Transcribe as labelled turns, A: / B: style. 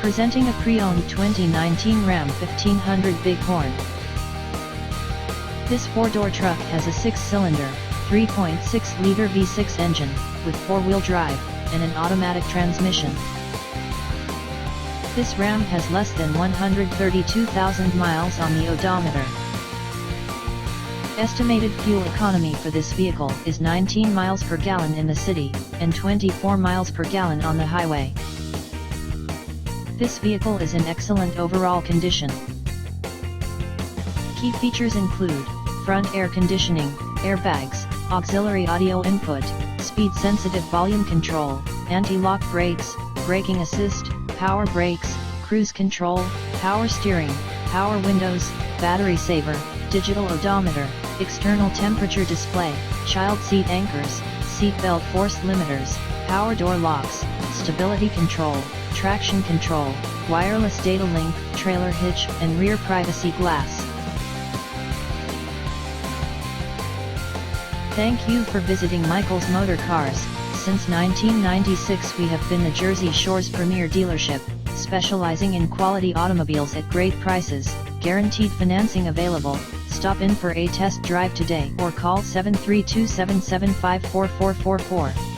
A: Presenting a pre-owned 2019 Ram 1500 Bighorn. This four-door truck has a 6-cylinder, 3.6-liter V6 engine, with four-wheel drive, and an automatic transmission. This Ram has less than 132,000 miles on the odometer. Estimated fuel economy for this vehicle is 19 miles per gallon in the city, and 24 miles per gallon on the highway. This vehicle is in excellent overall condition. Key features include front air conditioning, airbags, auxiliary audio input, speed-sensitive volume control, anti-lock brakes, braking assist, power brakes, cruise control, power steering, power windows, battery saver, digital odometer, external temperature display, child seat anchors, seat belt force limiters, power door locks, stability control, traction control, wireless data link, trailer hitch, and rear privacy glass. Thank you for visiting Michael's Motor Cars. Since 1996 we have been the Jersey Shore's premier dealership, specializing in quality automobiles at great prices, guaranteed financing available. Stop in for a test drive today or call 732-775-4444.